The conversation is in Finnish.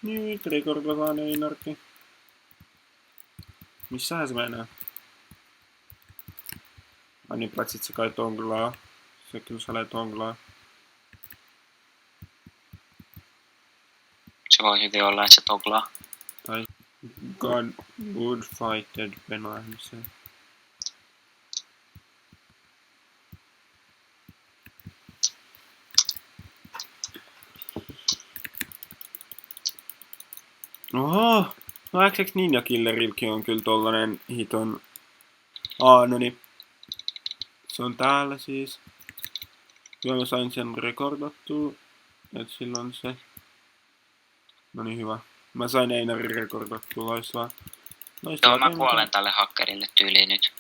Nyt rekordataan Einarki. Missähän se menee? Ai niin, platsit sä kai tonglaa. Se kyllä sä tonglaa. Se voi hyvin olla, että se toglaa. Tai God Good Fighted Penaimiseen. Oho! No XX Ninja Killerilläkin on kyllä tollanen hiton... no niin. Se on täällä siis. Kyllä mä sain sen rekordattua. Et silloin se... No niin, hyvä. Mä sain Einarin rekordattua, loistavaa. Joo, mä kuolen tälle hakkerille tyyliin nyt.